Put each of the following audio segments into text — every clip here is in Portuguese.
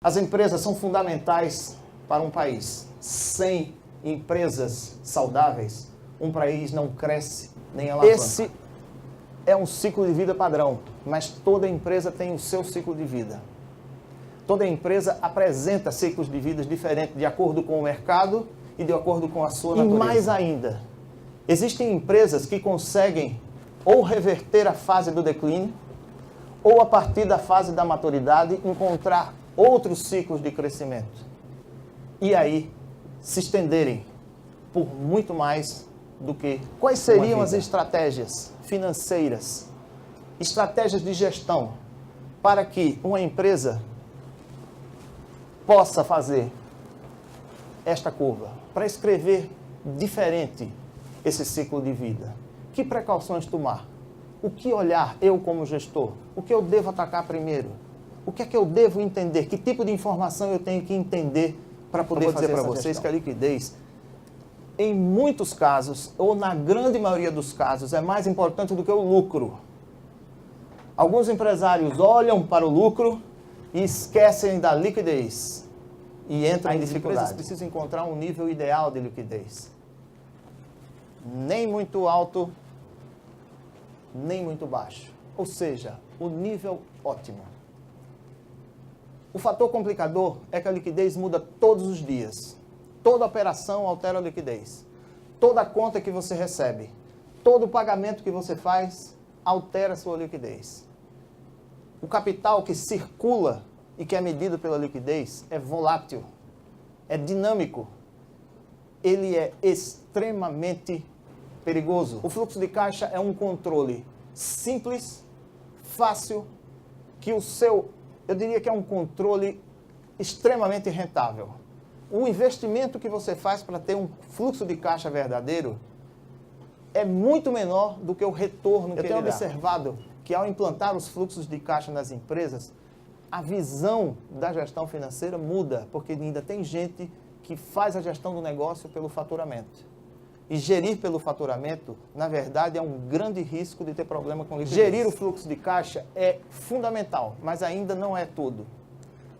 As empresas são fundamentais para um país. Sem empresas saudáveis, um país não cresce nem alavanca. Esse é um ciclo de vida padrão, mas toda empresa tem o seu ciclo de vida. Toda empresa apresenta ciclos de vida diferentes de acordo com o mercado e de acordo com a sua natureza. E mais ainda, existem empresas que conseguem ou reverter a fase do declínio, ou a partir da fase da maturidade, encontrar outros ciclos de crescimento. E aí, se estenderem por muito mais do que quais seriam as estratégias financeiras, estratégias de gestão, para que uma empresa possa fazer esta curva, para escrever diferente esse ciclo de vida. Que precauções tomar? O que olhar eu como gestor? O que eu devo atacar primeiro? O que é que eu devo entender? Que tipo de informação eu tenho que entender para poder fazer para vocês que a liquidez, em muitos casos, ou na grande maioria dos casos, é mais importante do que o lucro. Alguns empresários olham para o lucro e esquecem da liquidez e entram em dificuldade. As empresas precisam encontrar um nível ideal de liquidez. Nem muito alto, nem muito baixo. Ou seja, o nível ótimo. O fator complicador é que a liquidez muda todos os dias. Toda operação altera a liquidez. Toda conta que você recebe, todo pagamento que você faz, altera a sua liquidez. O capital que circula e que é medido pela liquidez é volátil, é dinâmico. Ele é extremamente perigoso. O fluxo de caixa é um controle simples, fácil, que eu diria que é um controle extremamente rentável. O investimento que você faz para ter um fluxo de caixa verdadeiro é muito menor do que o retorno que ele dá. Eu tenho observado que ao implantar os fluxos de caixa nas empresas, a visão da gestão financeira muda, porque ainda tem gente que faz a gestão do negócio pelo faturamento. E gerir pelo faturamento, na verdade, é um grande risco de ter problema com liquidez. Gerir o fluxo de caixa é fundamental, mas ainda não é tudo.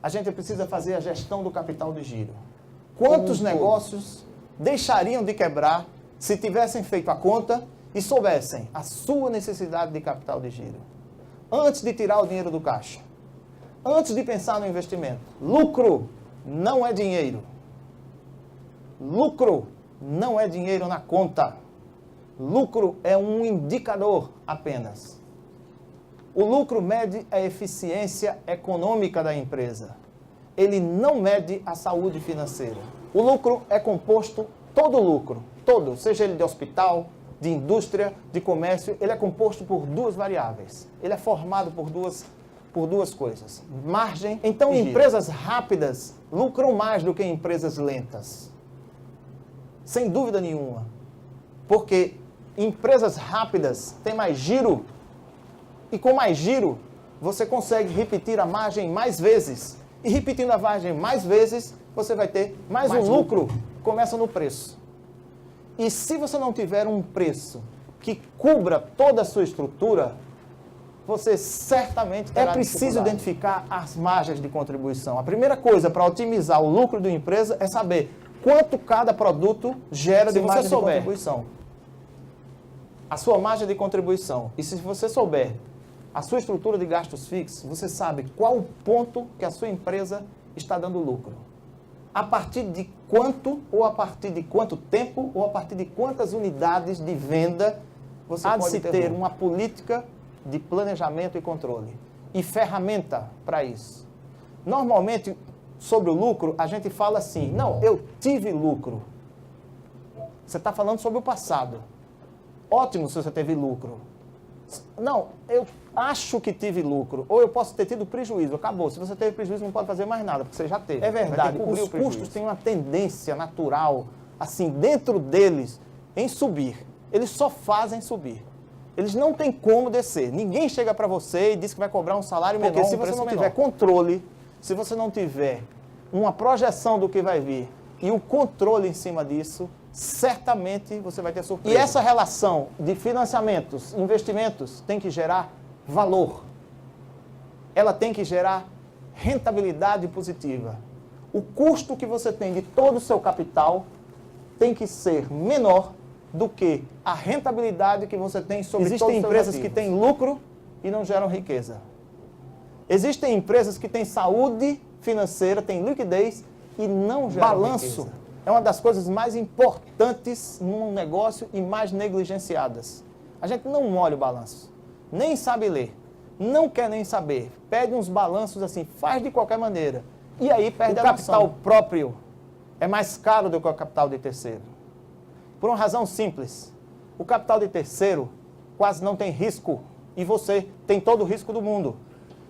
A gente precisa fazer a gestão do capital de giro. Quantos negócios deixariam de quebrar se tivessem feito a conta e soubessem a sua necessidade de capital de giro? Antes de tirar o dinheiro do caixa. Antes de pensar no investimento. Lucro não é dinheiro. Lucro não é dinheiro na conta. Lucro é um indicador apenas. O lucro mede a eficiência econômica da empresa. Ele não mede a saúde financeira. O lucro é composto, todo lucro, todo, seja ele de hospital, de indústria, de comércio, ele é composto por duas variáveis. Ele é formado por duas coisas. Margem. Então, empresas rápidas lucram mais do que empresas lentas. Sem dúvida nenhuma. Porque empresas rápidas têm mais giro. E com mais giro, você consegue repetir a margem mais vezes. E repetindo a margem mais vezes, você vai ter mais um lucro. Começa no preço. E se você não tiver um preço que cubra toda a sua estrutura, você certamente terá preciso identificar as margens de contribuição. A primeira coisa para otimizar o lucro de uma empresa é saber quanto cada produto gera de margem de contribuição. A sua margem de contribuição. E se você souber a sua estrutura de gastos fixos, você sabe qual o ponto que a sua empresa está dando lucro. A partir de quanto, ou a partir de quanto tempo, ou a partir de quantas unidades de venda você pode ter uma política de planejamento e controle. E ferramenta para isso. Normalmente, sobre o lucro, a gente fala assim, não, eu tive lucro. Você está falando sobre o passado. Ótimo se você teve lucro. Não, eu acho que tive lucro, ou eu posso ter tido prejuízo. Acabou. Se você teve prejuízo, não pode fazer mais nada, porque você já teve. É verdade, os custos têm uma tendência natural, assim, dentro deles, em subir. Eles só fazem subir. Eles não têm como descer. Ninguém chega para você e diz que vai cobrar um salário menor, porque se você não tiver controle, se você não tiver uma projeção do que vai vir e o controle em cima disso, certamente você vai ter surpresa. E essa relação de financiamentos, investimentos, tem que gerar valor. Ela tem que gerar rentabilidade positiva. O custo que você tem de todo o seu capital tem que ser menor do que a rentabilidade que você tem sobre todos os seus ativos. Existem empresas que têm lucro e não geram riqueza. Existem empresas que têm saúde financeira, têm liquidez e não geram balanço. Riqueza. É uma das coisas mais importantes num negócio e mais negligenciadas. A gente não olha o balanço, nem sabe ler, não quer nem saber. Pede uns balanços assim, faz de qualquer maneira. E aí perde a noção. O capital próprio é mais caro do que o capital de terceiro. Por uma razão simples. O capital de terceiro quase não tem risco e você tem todo o risco do mundo.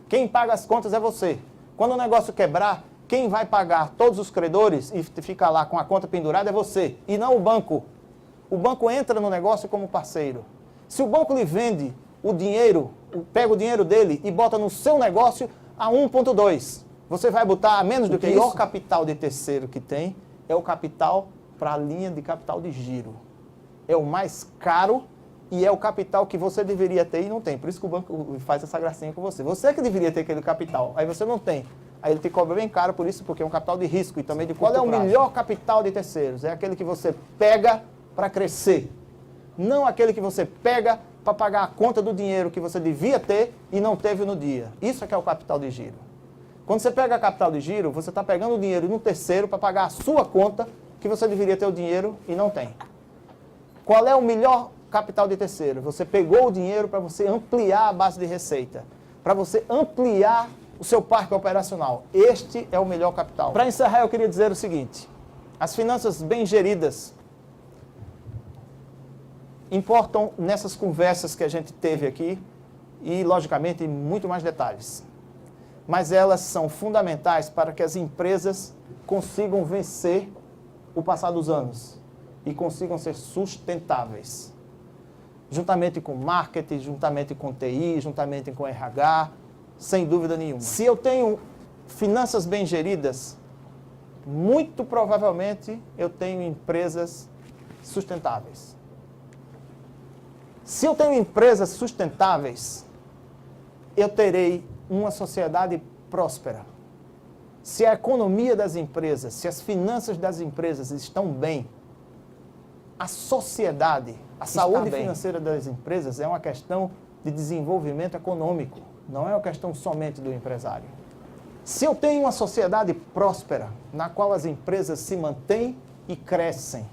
Quem paga as contas é você. Quando o negócio quebrar, quem vai pagar todos os credores e ficar lá com a conta pendurada é você, e não o banco. O banco entra no negócio como parceiro. Se o banco lhe vende o dinheiro, pega o dinheiro dele e bota no seu negócio a 1,2, você vai botar a menos do que isso? O pior capital de terceiro que tem é o capital para a linha de capital de giro. É o mais caro e é o capital que você deveria ter e não tem. Por isso que o banco faz essa gracinha com você. Você que deveria ter aquele capital, aí você não tem. Aí ele te cobra bem caro por isso, porque é um capital de risco e também de curto prazo. Qual é o melhor capital de terceiros? É aquele que você pega para crescer. Não aquele que você pega para pagar a conta do dinheiro que você devia ter e não teve no dia. Isso é que é o capital de giro. Quando você pega capital de giro, você está pegando o dinheiro no terceiro para pagar a sua conta que você deveria ter o dinheiro e não tem. Qual é o melhor capital de terceiro? Você pegou o dinheiro para você ampliar a base de receita, para você ampliar o seu parque operacional. Este é o melhor capital. Para encerrar, eu queria dizer o seguinte: as finanças bem geridas importam nessas conversas que a gente teve aqui e, logicamente, em muito mais detalhes. Mas elas são fundamentais para que as empresas consigam vencer o passar dos anos e consigam ser sustentáveis. Juntamente com marketing, juntamente com TI, juntamente com RH, sem dúvida nenhuma. Se eu tenho finanças bem geridas, muito provavelmente eu tenho empresas sustentáveis. Se eu tenho empresas sustentáveis, eu terei uma sociedade próspera. Se a economia das empresas, se as finanças das empresas estão bem, a sociedade, a saúde financeira das empresas é uma questão de desenvolvimento econômico, não é uma questão somente do empresário. Se eu tenho uma sociedade próspera, na qual as empresas se mantêm e crescem,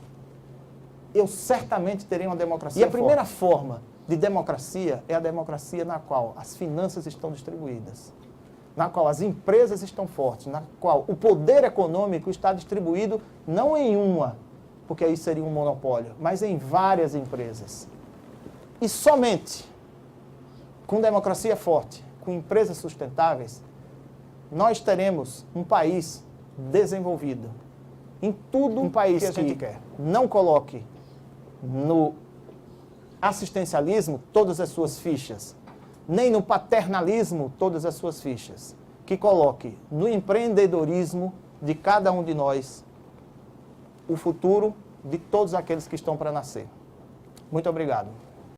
eu certamente terei uma democracia forte. E a primeira forma de democracia é a democracia na qual as finanças estão distribuídas, na qual as empresas estão fortes, na qual o poder econômico está distribuído não em uma, porque aí seria um monopólio, mas em várias empresas. E somente com democracia forte, com empresas sustentáveis, nós teremos um país desenvolvido. Em tudo um país que a gente quer. Não coloque no assistencialismo todas as suas fichas, nem no paternalismo todas as suas fichas. Que coloque no empreendedorismo de cada um de nós o futuro de todos aqueles que estão para nascer. Muito obrigado.